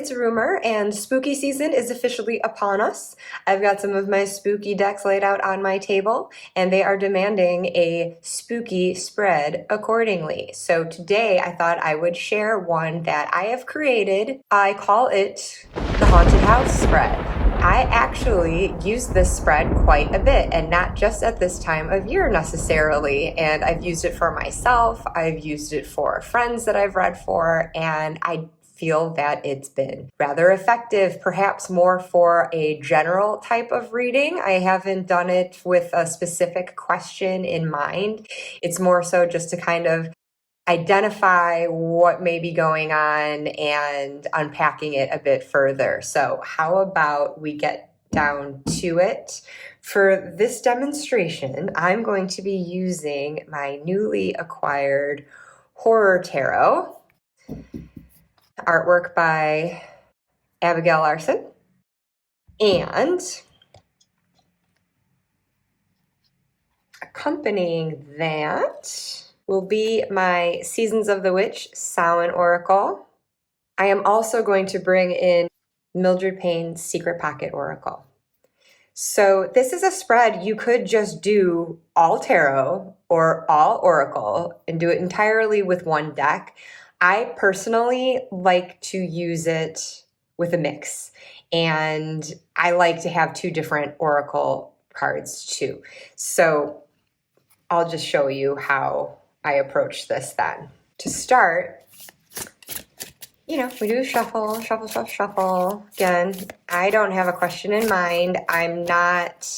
it's Rumor, and spooky season is officially upon us. I've got some of my spooky decks laid out on my table, and they are demanding a spooky spread accordingly. So today I thought I would share one that I have created. I call it the Haunted House Spread. I actually use this spread quite a bit, and not just at this time of year necessarily. And I've used it for myself, I've used it for friends that I've read for, and I feel that it's been rather effective, perhaps more for a general type of reading. I haven't done it with a specific question in mind. It's more so just to kind of identify what may be going on and unpacking it a bit further. So how about we get down to it? For this demonstration, I'm going to be using my newly acquired Horror Tarot, artwork by Abigail Larson, and accompanying that will be my Seasons of the Witch Samhain Oracle. I am also going to bring in Mildred Payne's Secret Pocket Oracle. So this is a spread you could just do all tarot or all oracle and do it entirely with one deck. I personally like to use it with a mix, and I like to have two different oracle cards too. So I'll just show you how I approach this then. To start, we do shuffle, shuffle, shuffle, shuffle. Again, I don't have a question in mind. I'm not,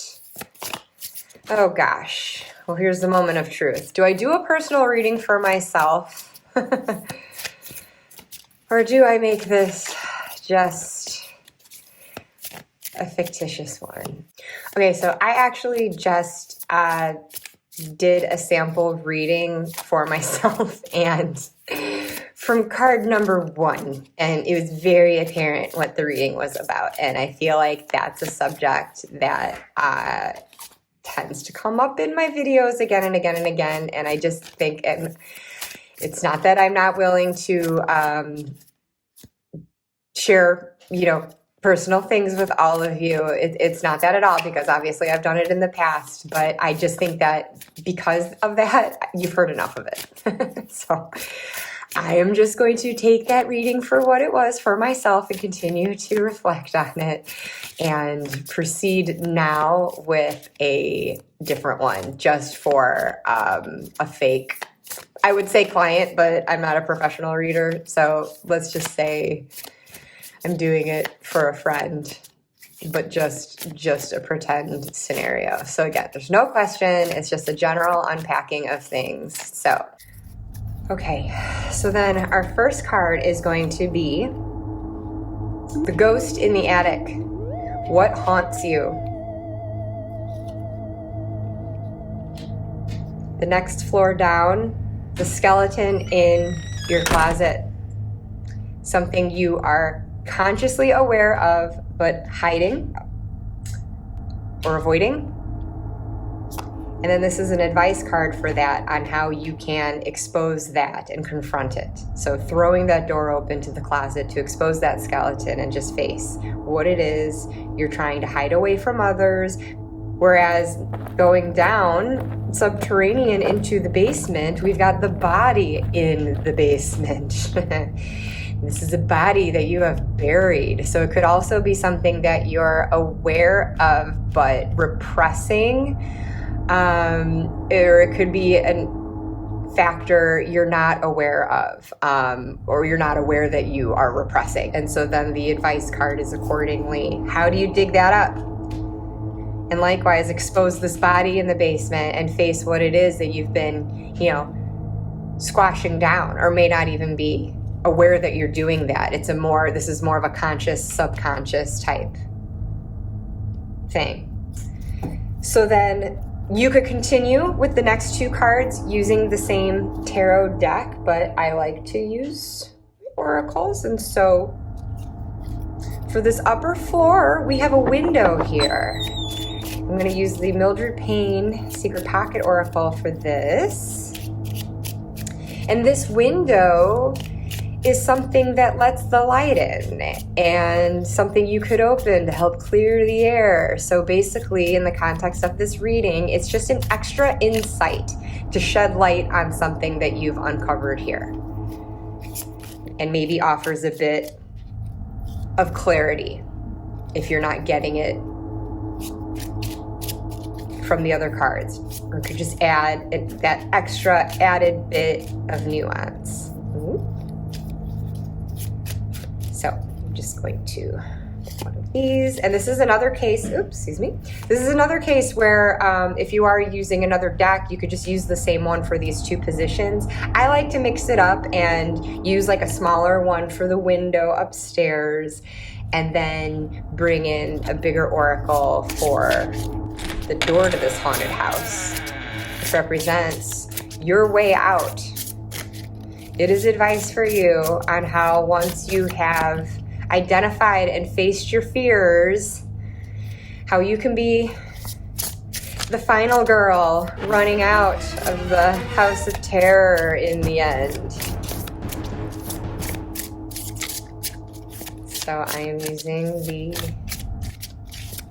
oh gosh. Well, here's the moment of truth. Do I do a personal reading for myself? Or do I make this just a fictitious one? Okay, so I actually just did a sample reading for myself and from card number 1, and it was very apparent what the reading was about. And I feel like that's a subject that tends to come up in my videos again and again and again. And I just think it's not that I'm not willing to share, personal things with all of you. It's not that at all, because obviously I've done it in the past, but I just think that because of that, you've heard enough of it. So I am just going to take that reading for what it was for myself and continue to reflect on it and proceed now with a different one just for a fake, I would say client, but I'm not a professional reader. So let's just say I'm doing it for a friend, but just a pretend scenario. So again, there's no question. It's just a general unpacking of things. So, okay. So then our first card is going to be the Ghost in the Attic. What haunts you? The next floor down, the skeleton in your closet. Something you are consciously aware of, but hiding or avoiding. And then this is an advice card for that on how you can expose that and confront it. So throwing that door open to the closet to expose that skeleton and just face what it is you're trying to hide away from others. Whereas going down subterranean into the basement, we've got the body in the basement. This is a body that you have buried. So it could also be something that you're aware of but repressing. Or it could be a factor you're not aware of, or you're not aware that you are repressing. And so then the advice card is accordingly. How do you dig that up? And likewise, expose this body in the basement and face what it is that you've been, squashing down, or may not even be aware that you're doing that. This is more of a conscious, subconscious type thing. So then you could continue with the next two cards using the same tarot deck, but I like to use oracles. And so for this upper floor, we have a window here. I'm going to use the Mildred Payne Secret Pocket Oracle for this. And this window is something that lets the light in and something you could open to help clear the air. So basically, in the context of this reading, it's just an extra insight to shed light on something that you've uncovered here, and maybe offers a bit of clarity if you're not getting it from the other cards, or could just add that extra added bit of nuance. So I'm just going to pick one of these, and this is another case, this is another case where if you are using another deck, you could just use the same one for these two positions. I like to mix it up and use like a smaller one for the window upstairs, and then bring in a bigger oracle for the door to this haunted house. This represents your way out. It is advice for you on how, once you have identified and faced your fears, how you can be the final girl running out of the house of terror in the end. So I am using the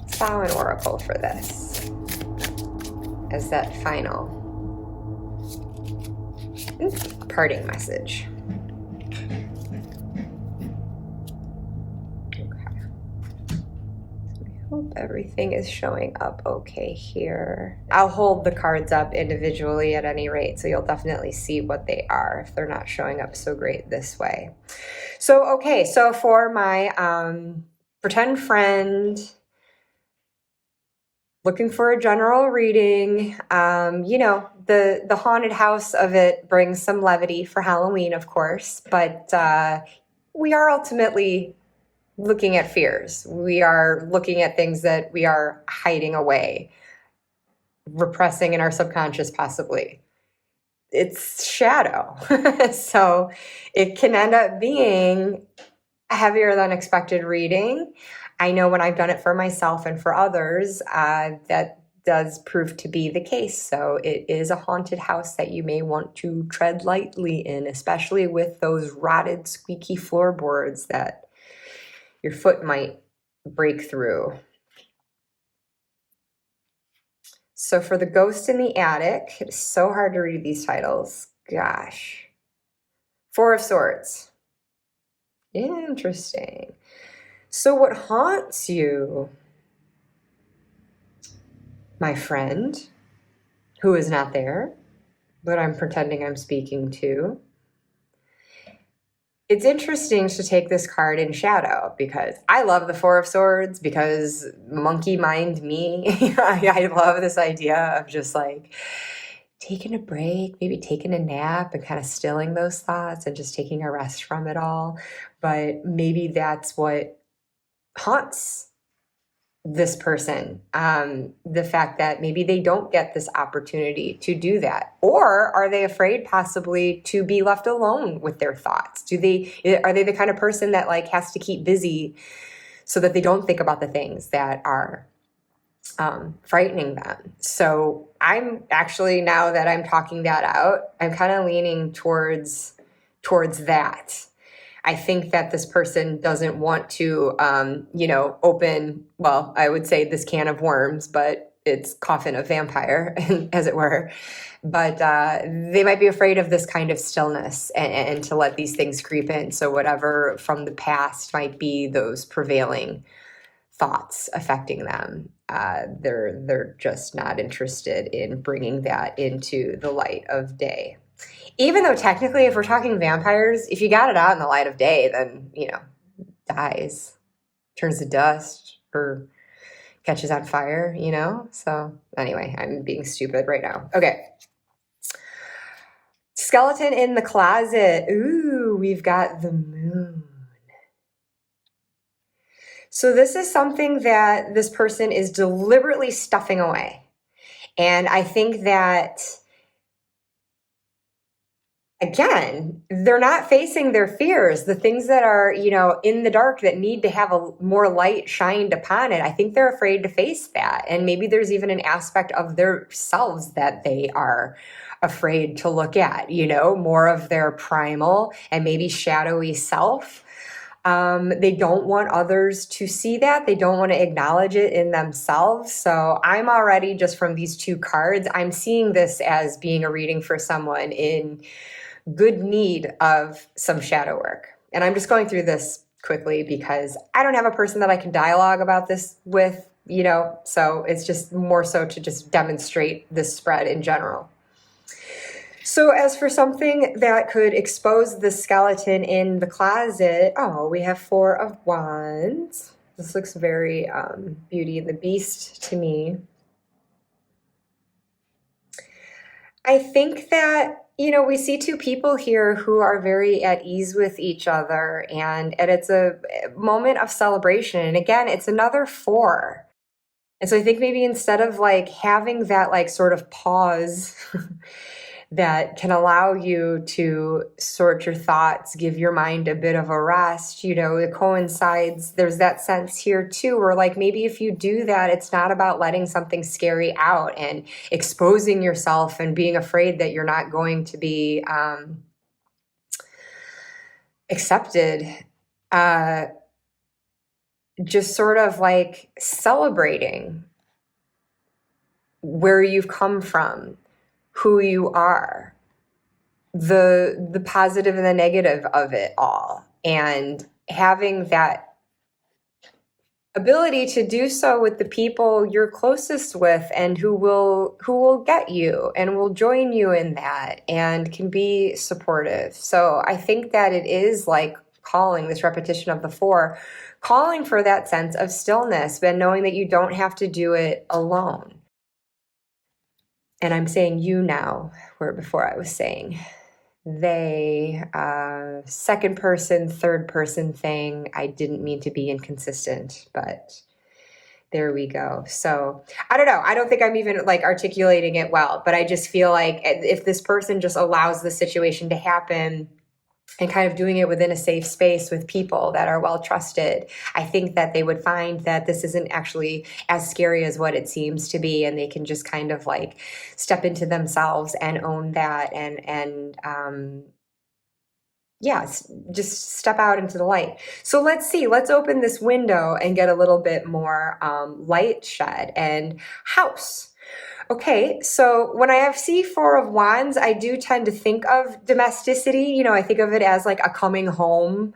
Samhain Oracle for this as that final parting message. Okay. I hope everything is showing up okay here. I'll hold the cards up individually at any rate, so you'll definitely see what they are if they're not showing up so great this way. So, okay, so for my pretend friend looking for a general reading, the haunted house of it brings some levity for Halloween, of course, but we are ultimately looking at fears. We are looking at things that we are hiding away, repressing in our subconscious possibly. It's shadow. So it can end up being a heavier than expected reading. I know when I've done it for myself and for others, that does prove to be the case. So it is a haunted house that you may want to tread lightly in, especially with those rotted, squeaky floorboards that your foot might break through. So for the ghost in the attic, it's so hard to read these titles. Gosh. Four of Swords. Interesting. So what haunts you, my friend, who is not there, but I'm pretending I'm speaking to? It's interesting to take this card in shadow, because I love the Four of Swords, because monkey mind me. I love this idea of just like taking a break, maybe taking a nap and kind of stilling those thoughts and just taking a rest from it all. But maybe that's what haunts this person, the fact that maybe they don't get this opportunity to do that. Or are they afraid possibly to be left alone with their thoughts? Are they the kind of person that like has to keep busy so that they don't think about the things that are frightening them? So I'm actually, now that I'm talking that out, I'm kind of leaning towards that. I think that this person doesn't want to, open, well, I would say this can of worms, but it's coffin of vampire, as it were. But they might be afraid of this kind of stillness and to let these things creep in. So whatever from the past might be those prevailing thoughts affecting them, they're just not interested in bringing that into the light of day. Even though technically, if we're talking vampires, if you got it out in the light of day, then, dies, turns to dust, or catches on fire, So anyway, I'm being stupid right now. Okay. Skeleton in the closet. Ooh, we've got the moon. So this is something that this person is deliberately stuffing away. And I think that again, they're not facing their fears, the things that are, in the dark that need to have a more light shined upon it. I think they're afraid to face that. And maybe there's even an aspect of their selves that they are afraid to look at, more of their primal and maybe shadowy self. They don't want others to see that. They don't want to acknowledge it in themselves. So I'm already, just from these two cards, I'm seeing this as being a reading for someone in good need of some shadow work. And I'm just going through this quickly because I don't have a person that I can dialogue about this with, so it's just more so to just demonstrate this spread in general. So as for something that could expose the skeleton in the closet, we have 4 of Wands. This looks very Beauty and the Beast to me. I think that, we see two people here who are very at ease with each other, and it's a moment of celebration. And again, it's another 4. And so I think maybe instead of like having that like sort of pause that can allow you to sort your thoughts, give your mind a bit of a rest, it coincides. There's that sense here too, where like maybe if you do that, it's not about letting something scary out and exposing yourself and being afraid that you're not going to be accepted. Just sort of like celebrating where you've come from, who you are, the positive and the negative of it all, and having that ability to do so with the people you're closest with and who will get you and will join you in that and can be supportive. So I think that it is like calling, this repetition of the 4, calling for that sense of stillness, but knowing that you don't have to do it alone. And I'm saying you now, where before I was saying they, second person, third person thing. I didn't mean to be inconsistent, but there we go. So I don't know. I don't think I'm even like articulating it well, but I just feel like if this person just allows the situation to happen and kind of doing it within a safe space with people that are well trusted, I think that they would find that this isn't actually as scary as what it seems to be, and they can just kind of like step into themselves and own that and just step out into the light. So let's open this window and get a little bit more light shed. And house. Okay, so when I see 4 of Wands, I do tend to think of domesticity. I think of it as like a coming home,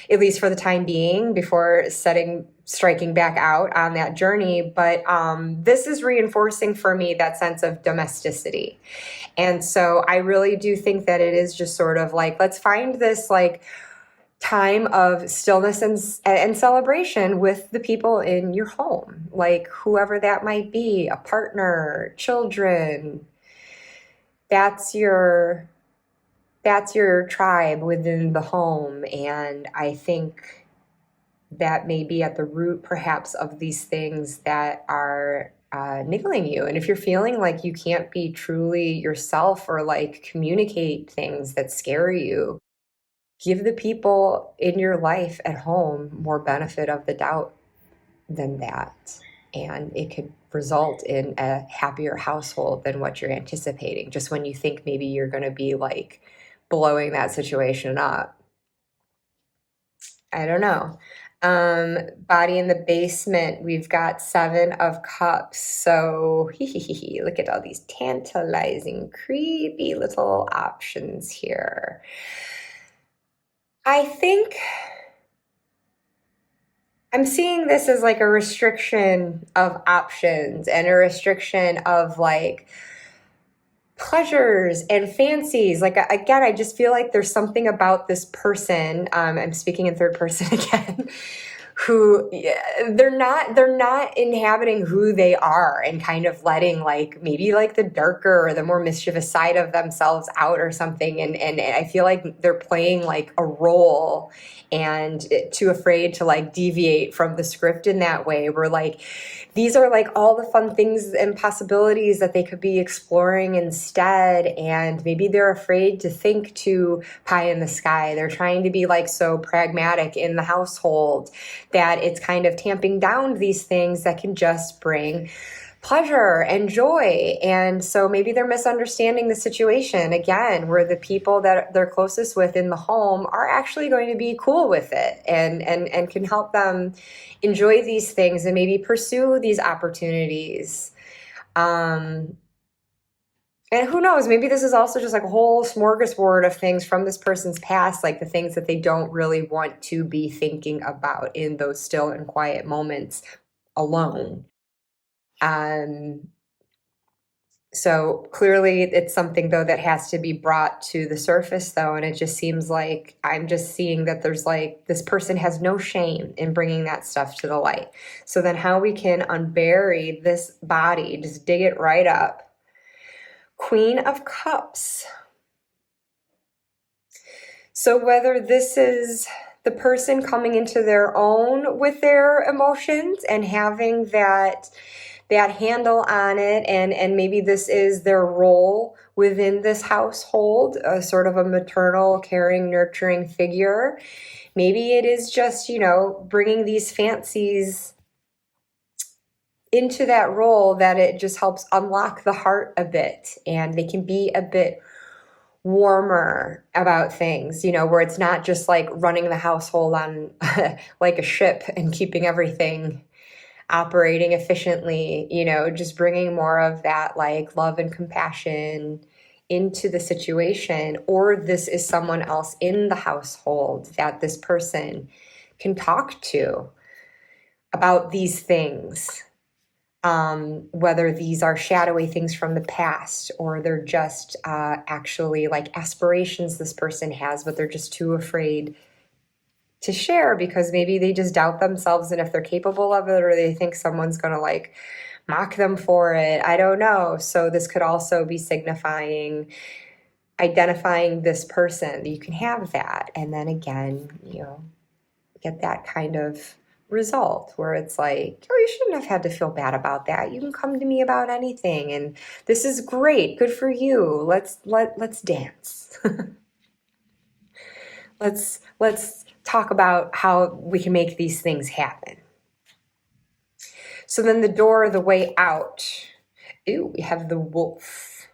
at least for the time being, before striking back out on that journey. But this is reinforcing for me that sense of domesticity. And so I really do think that it is just sort of like, let's find this like time of stillness and celebration with the people in your home, like whoever that might be, a partner, children. That's your tribe within the home. And I think that may be at the root perhaps of these things that are niggling you. And if you're feeling like you can't be truly yourself or like communicate things that scare you, give the people in your life at home more benefit of the doubt than that. And it could result in a happier household than what you're anticipating, just when you think maybe you're going to be like blowing that situation up. I don't know. Body in the basement, we've got 7 of Cups. So look at all these tantalizing, creepy little options here. I think I'm seeing this as like a restriction of options and a restriction of like pleasures and fancies. Like, again, I just feel like there's something about this person, I'm speaking in third person again, who they're not inhabiting who they are and kind of letting like maybe like the darker or the more mischievous side of themselves out or something. And I feel like they're playing like a role and too afraid to like deviate from the script in that way. We're like, these are like all the fun things and possibilities that they could be exploring instead. And maybe they're afraid to think too pie in the sky. They're trying to be like so pragmatic in the household that it's kind of tamping down these things that can just bring pleasure and joy. And so maybe they're misunderstanding the situation again, where the people that they're closest with in the home are actually going to be cool with it and can help them enjoy these things and maybe pursue these opportunities. And who knows, maybe this is also just like a whole smorgasbord of things from this person's past, like the things that they don't really want to be thinking about in those still and quiet moments alone. So clearly it's something though that has to be brought to the surface though. And it just seems like I'm just seeing that there's like, this person has no shame in bringing that stuff to the light. So then how we can unbury this body, just dig it right up. Queen of Cups. So whether this is the person coming into their own with their emotions and having that handle on it, and maybe this is their role within this household, a sort of a maternal, caring, nurturing figure. Maybe it is just, bringing these fancies into that role, that it just helps unlock the heart a bit and they can be a bit warmer about things, where it's not just like running the household on like a ship and keeping everything operating efficiently, just bringing more of that like love and compassion into the situation. Or this is someone else in the household that this person can talk to about these things. Whether these are shadowy things from the past or they're just actually like aspirations this person has, but they're just too afraid to share because maybe they just doubt themselves and if they're capable of it, or they think someone's going to like mock them for it. I don't know. So this could also be signifying identifying this person. You can have that. And then again, get that kind of result where it's like, oh, you shouldn't have had to feel bad about that. You can come to me about anything and this is great. Good for you. Let's dance. Let's talk about how we can make these things happen. So then the door, the way out. Ooh, we have the wolf.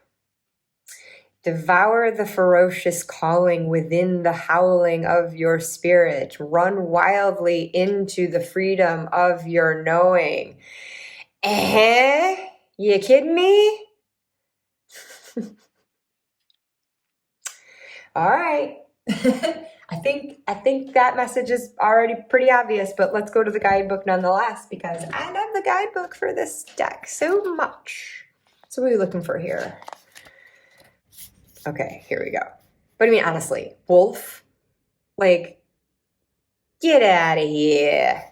Devour the ferocious calling within the howling of your spirit. Run wildly into the freedom of your knowing. You kidding me? All right. I think that message is already pretty obvious, but let's go to the guidebook nonetheless because I love the guidebook for this deck so much. So what are we looking for here? Okay, here we go. But I mean, honestly, wolf, like, get out of here.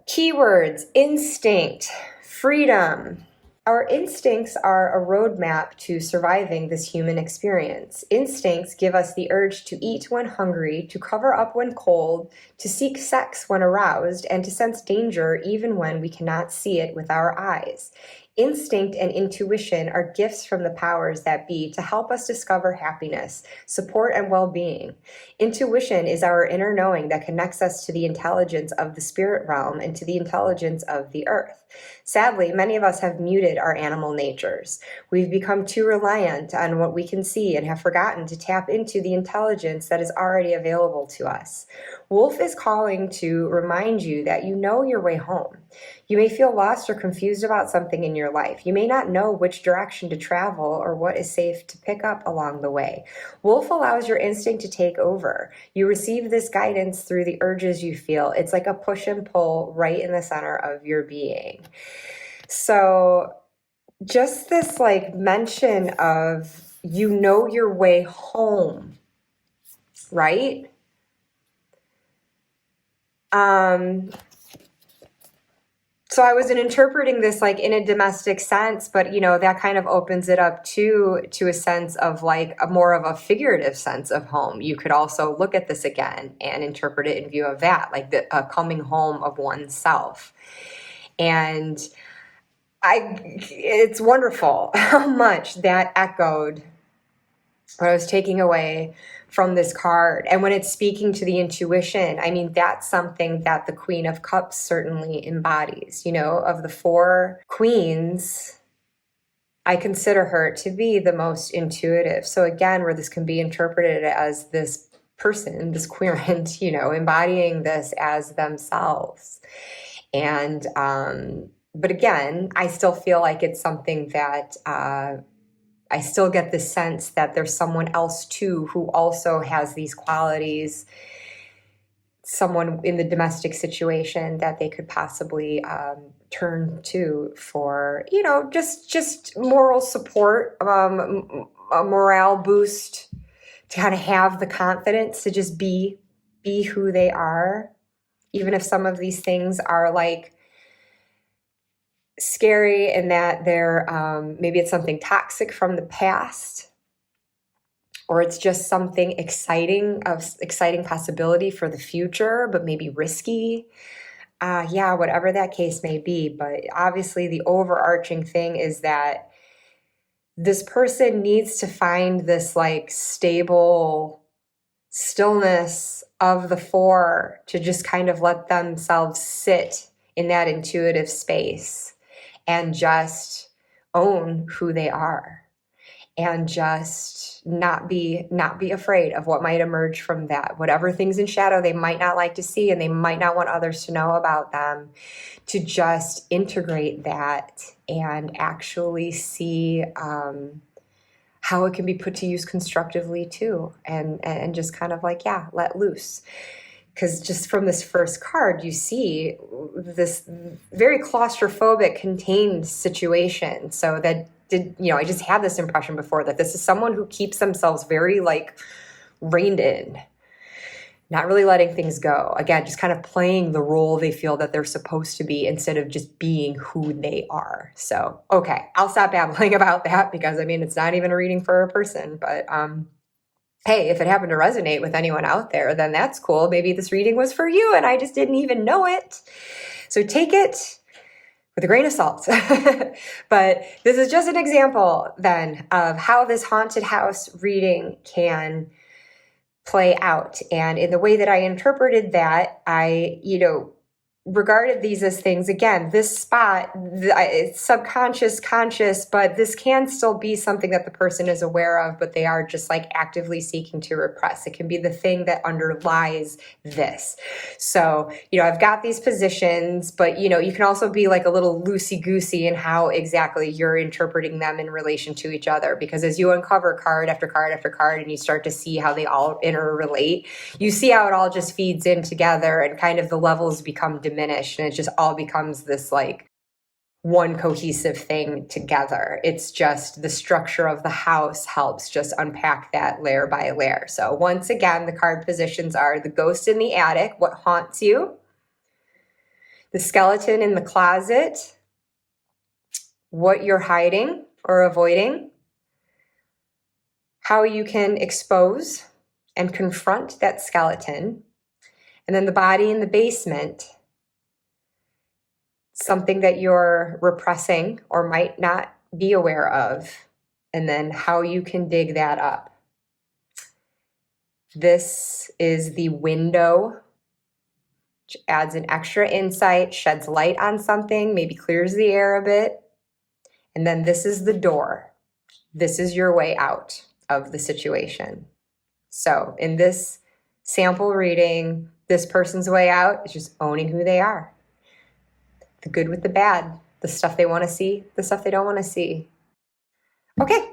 Keywords: instinct, freedom. Our instincts are a roadmap to surviving this human experience. Instincts give us the urge to eat when hungry, to cover up when cold, to seek sex when aroused, and to sense danger even when we cannot see it with our eyes. Instinct and intuition are gifts from the powers that be to help us discover happiness, support, and well-being. Intuition is our inner knowing that connects us to the intelligence of the spirit realm and to the intelligence of the earth. Sadly, many of us have muted our animal natures. We've become too reliant on what we can see and have forgotten to tap into the intelligence that is already available to us. Wolf is calling to remind you that you know your way home. You may feel lost or confused about something in your life. You may not know which direction to travel or what is safe to pick up along the way. Wolf allows your instinct to take over. You receive this guidance through the urges you feel. It's like a push and pull right in the center of your being. So just this like mention of you know your way home, right? So I wasn't interpreting this like in a domestic sense, but that kind of opens it up to a sense of like a more of a figurative sense of home. You could also look at this again and interpret it in view of that, like the coming home of oneself. And it's wonderful how much that echoed what I was taking away from this card. And when it's speaking to the intuition, I mean, that's something that the Queen of Cups certainly embodies. Of the 4 queens, I consider her to be the most intuitive. So again, where this can be interpreted as this person, this querent, embodying this as themselves. And, but again, I still feel like it's something that, I still get the sense that there's someone else too who also has these qualities, someone in the domestic situation that they could possibly turn to for, just moral support, a morale boost, to kind of have the confidence to just be who they are, even if some of these things are like scary and that they're maybe it's something toxic from the past, or it's just something exciting possibility for the future, but maybe risky. Whatever that case may be. But obviously the overarching thing is that this person needs to find this like stable stillness of the 4 to just kind of let themselves sit in that intuitive space and just own who they are, and just not be afraid of what might emerge from that. Whatever things in shadow they might not like to see and they might not want others to know about them, to just integrate that and actually see how it can be put to use constructively too, and just kind of like, let loose. Because just from this first card, you see this very claustrophobic, contained situation. So that I just had this impression before that this is someone who keeps themselves very like reined in, not really letting things go. Again, just kind of playing the role they feel that they're supposed to be instead of just being who they are. So, okay, I'll stop babbling about that because it's not even a reading for a person, but hey, if it happened to resonate with anyone out there, then that's cool. Maybe this reading was for you and I just didn't even know it. So take it with a grain of salt. But this is just an example then of how this haunted house reading can play out. And in the way that I interpreted that, I, regarded these as things, again, this spot, it's subconscious, conscious, but this can still be something that the person is aware of, but they are just like actively seeking to repress. It can be the thing that underlies this. So, I've got these positions, but, you can also be like a little loosey-goosey in how exactly you're interpreting them in relation to each other. Because as you uncover card after card after card and you start to see how they all interrelate, you see how it all just feeds in together and kind of the levels become diminished and it just all becomes this like one cohesive thing together. It's just the structure of the house helps just unpack that layer by layer. So once again, the card positions are the ghost in the attic, what haunts you, the skeleton in the closet, what you're hiding or avoiding, how you can expose and confront that skeleton, and then the body in the basement, something that you're repressing or might not be aware of, and then how you can dig that up. This is the window, which adds an extra insight, sheds light on something, maybe clears the air a bit. And then this is the door. This is your way out of the situation. So in this sample reading, this person's way out is just owning who they are. The good with the bad, the stuff they want to see, the stuff they don't want to see. Okay,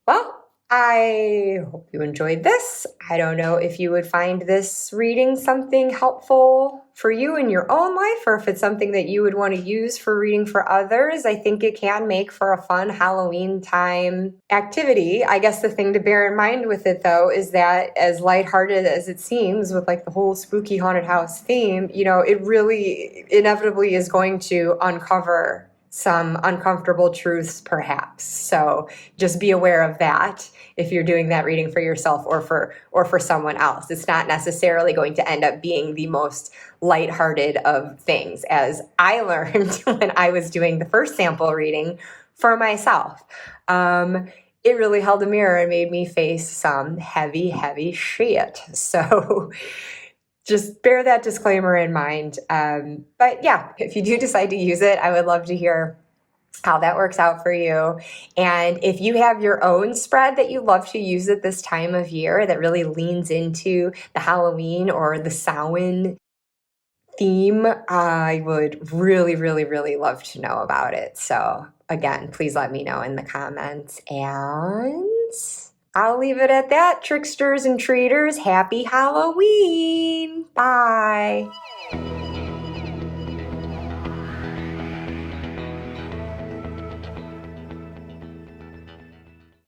well, I hope you enjoyed this. I don't know if you would find this reading something helpful for you in your own life, or if it's something that you would want to use for reading for others. I think it can make for a fun Halloween time activity. I guess the thing to bear in mind with it, though, is that as lighthearted as it seems with like the whole spooky haunted house theme, it really inevitably is going to uncover some uncomfortable truths, perhaps. So just be aware of that if you're doing that reading for yourself or for someone else. It's not necessarily going to end up being the most lighthearted of things, as I learned when I was doing the first sample reading for myself. It really held a mirror and made me face some heavy, heavy shit. So just bear that disclaimer in mind. But yeah, if you do decide to use it, I would love to hear how that works out for you. And if you have your own spread that you love to use at this time of year that really leans into the Halloween or the Samhain theme, I would really, really, really love to know about it. So again, please let me know in the comments. And I'll leave it at that. Tricksters and treaters, happy Halloween. Bye.